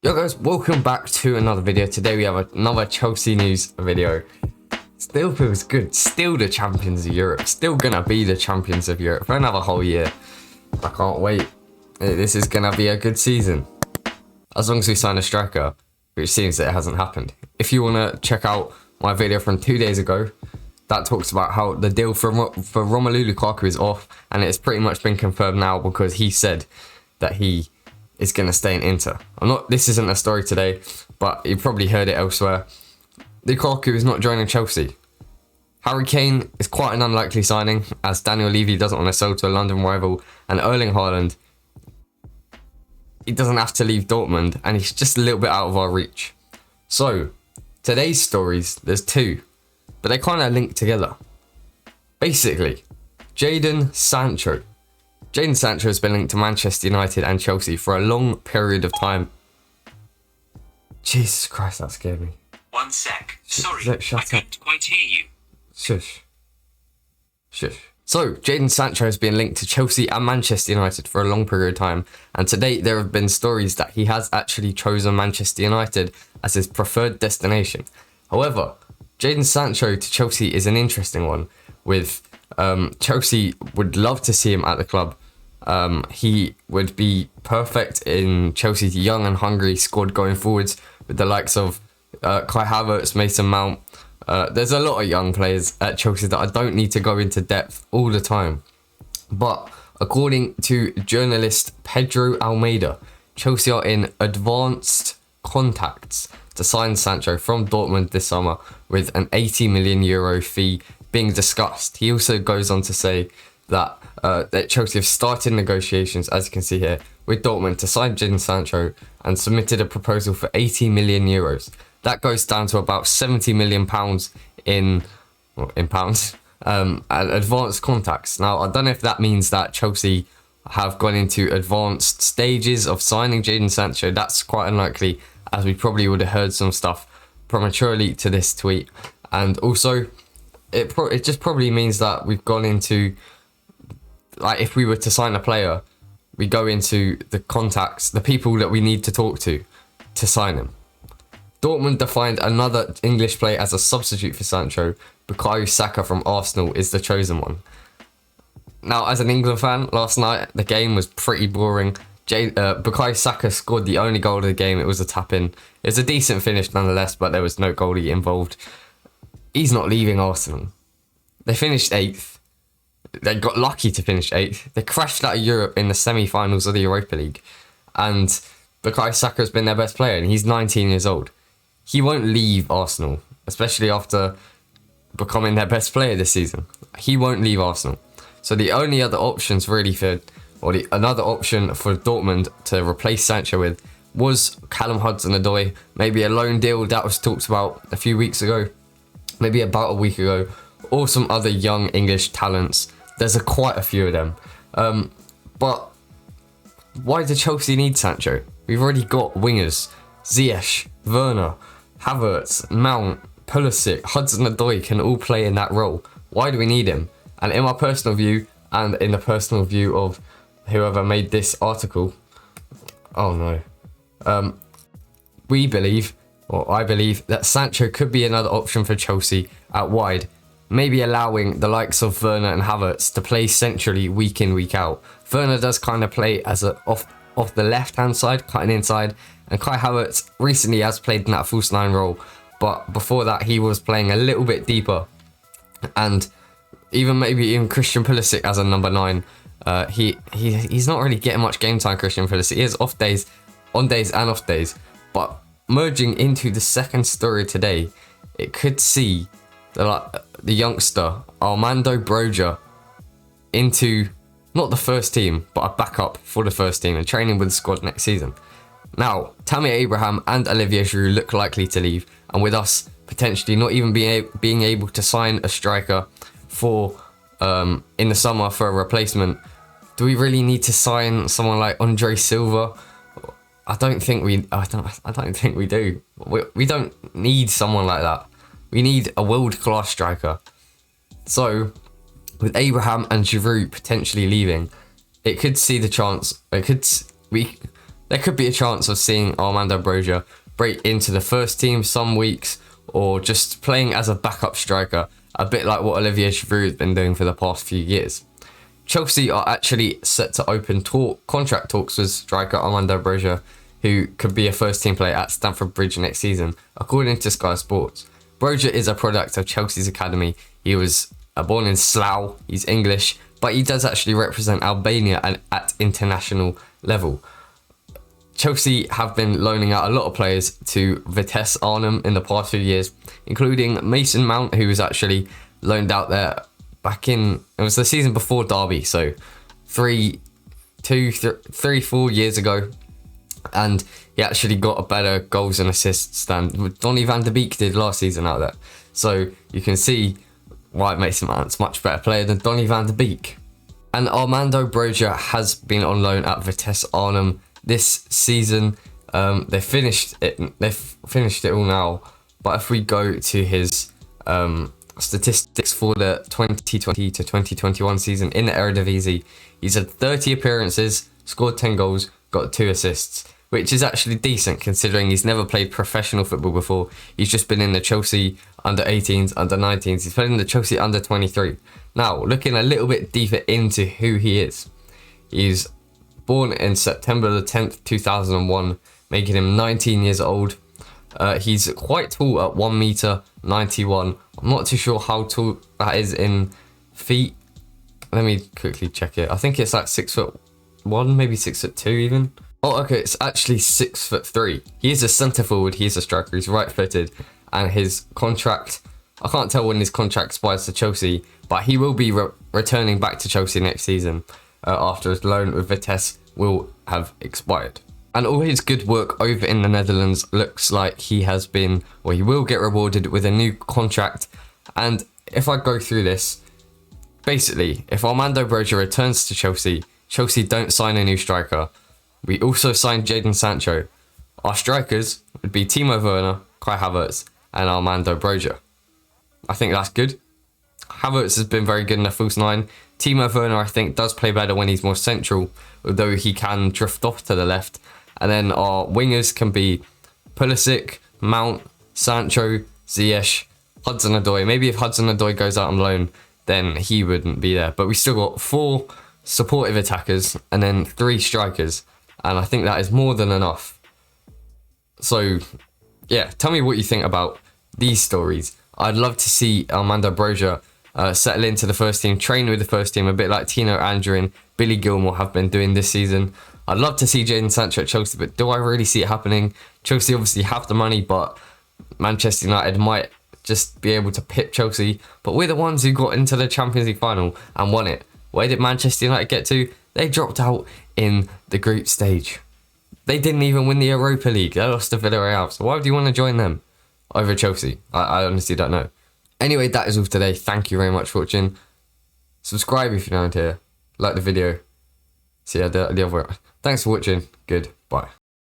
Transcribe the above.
Yo guys, welcome back to another video. Today we have another Chelsea news video. Still feels good. Still the champions of Europe. Still gonna be the champions of Europe for another whole year. I can't wait. This is gonna be a good season. As long as we sign a striker, which seems that it hasn't happened. If you wanna check out my video from 2 days ago, that talks about how the deal for Romelu Lukaku is off, and it's pretty much been confirmed now because he said that he is going to stay in Inter. This isn't a story today, but you've probably heard it elsewhere. Lukaku is not joining Chelsea. Harry Kane is quite an unlikely signing, as Daniel Levy doesn't want to sell to a London rival, and Erling Haaland, he doesn't have to leave Dortmund, and he's just a little bit out of our reach. So, today's stories, there's two, but they kind of link together. Basically, Jadon Sancho. Jadon Sancho has been linked to Manchester United and Chelsea for a long period of time. Jesus Christ, that scared me. 1 sec. Sorry, Shut I couldn't quite hear you. Shush. So, Jadon Sancho has been linked to Chelsea and Manchester United for a long period of time, and to date there have been stories that he has actually chosen Manchester United as his preferred destination. However, Jadon Sancho to Chelsea is an interesting one, with Chelsea would love to see him at the club. He would be perfect in Chelsea's young and hungry squad going forwards, with the likes of Kai Havertz, Mason Mount. There's a lot of young players at Chelsea that I don't need to go into depth all the time. But according to journalist Pedro Almeida, Chelsea are in advanced contacts to sign Sancho from Dortmund this summer, with an €80 million fee being discussed. He also goes on to say that Chelsea have started negotiations, as you can see here, with Dortmund to sign Jadon Sancho and submitted a proposal for €80 million. That goes down to about £70 million in pounds at advanced contacts. Now, I don't know if that means that Chelsea have gone into advanced stages of signing Jadon Sancho. That's quite unlikely, as we probably would have heard some stuff prematurely to this tweet. And also, it just probably means that we've gone into, like, if we were to sign a player, we go into the contacts, the people that we need to talk to sign him. Dortmund defined another English player as a substitute for Sancho. Bukayo Saka from Arsenal is the chosen one. Now, as an England fan, last night the game was pretty boring. Bukayo Saka scored the only goal of the game. It was a tap-in. It was a decent finish nonetheless, but there was no goalie involved. He's not leaving Arsenal. They finished 8th. They got lucky to finish 8th. They crashed out of Europe in the semi-finals of the Europa League. And Bukayo Saka has been their best player, and he's 19 years old. He won't leave Arsenal, especially after becoming their best player this season. He won't leave Arsenal. So the only other options really another option for Dortmund to replace Sancho with was Callum, Hudson, Odoi. Maybe a loan deal that was talked about a few weeks ago. Maybe about a week ago, or some other young English talents. There's quite a few of them. But why do Chelsea need Sancho? We've already got wingers. Ziyech, Werner, Havertz, Mount, Pulisic, Hudson, Odoi can all play in that role. Why do we need him? And in my personal view, and in the personal view of whoever made this article, oh no, I believe that Sancho could be another option for Chelsea out wide, maybe allowing the likes of Werner and Havertz to play centrally week in, week out. Werner does kind of play as off the left-hand side, cutting inside, and Kai Havertz recently has played in that false nine role, but before that he was playing a little bit deeper. And even Christian Pulisic as a number 9, he's not really getting much game time. Christian Pulisic, he has on days and off days, but merging into the second story today, it could see the youngster Armando Broja into not the first team, but a backup for the first team and training with the squad next season. Now, Tammy Abraham and Olivier Giroud look likely to leave, and with us potentially not even being able to sign a striker for in the summer for a replacement, do we really need to sign someone like Andre Silva? I don't think we do. We don't need someone like that. We need a world-class striker. So, with Abraham and Giroud potentially leaving, it could see the chance. there could be a chance of seeing Armando Broja break into the first team some weeks, or just playing as a backup striker, a bit like what Olivier Giroud has been doing for the past few years. Chelsea are actually set to open contract talks with striker Armando Broja, who could be a first team player at Stamford Bridge next season, according to Sky Sports. Broja is a product of Chelsea's academy. He was born in Slough, he's English, but he does actually represent Albania at international level. Chelsea have been loaning out a lot of players to Vitesse Arnhem in the past few years, including Mason Mount, who was actually loaned out there back in, it was the season before Derby, so 4 years ago. And he actually got a better goals and assists than Donny van de Beek did last season out there. So you can see why Mason Mount's much better player than Donny van de Beek. And Armando Broja has been on loan at Vitesse Arnhem this season. They've finished it all now. But if we go to his statistics for the 2020 to 2021 season in the Eredivisie, he's had 30 appearances, scored 10 goals, got 2 assists, which is actually decent considering he's never played professional football before. He's just been in the Chelsea under 18s, under 19s. He's played in the Chelsea under 23. Now, looking a little bit deeper into who he is. He's born in September the 10th, 2001, making him 19 years old. He's quite tall at 1 meter 91. I'm not too sure how tall that is in feet. Let me quickly check it. I think it's like 6'1", maybe 6'2" even. Oh, okay, it's actually 6'3". He is a centre forward. He is a striker. He's right-footed, and his contract, I can't tell when his contract expires to Chelsea, but he will be returning back to Chelsea next season after his loan with Vitesse will have expired. And all his good work over in the Netherlands looks like he has been, or he will get rewarded with a new contract. And if I go through this, basically, if Armando Broja returns to Chelsea, Chelsea don't sign a new striker. We also signed Jadon Sancho. Our strikers would be Timo Werner, Kai Havertz, and Armando Broja. I think that's good. Havertz has been very good in the false nine. Timo Werner, I think, does play better when he's more central, although he can drift off to the left. And then our wingers can be Pulisic, Mount, Sancho, Ziyech, Hudson Odoi. Maybe if Hudson Odoi goes out on loan, then he wouldn't be there. But we still got 4 supportive attackers and then 3 strikers. And I think that is more than enough. So, yeah, tell me what you think about these stories. I'd love to see Armando Broja settle into the first team, train with the first team, a bit like Tino Andrew and Billy Gilmour have been doing this season. I'd love to see Jadon Sancho at Chelsea, but do I really see it happening? Chelsea obviously have the money, but Manchester United might just be able to pip Chelsea. But we're the ones who got into the Champions League final and won it. Where did Manchester United get to? They dropped out in the group stage. They didn't even win the Europa League. They lost to Villarreal. So why do you want to join them over Chelsea? I honestly don't know. Anyway, that is all for today. Thank you very much for watching. Subscribe if you're new here. Like the video. See you the other. Thanks for watching. Goodbye.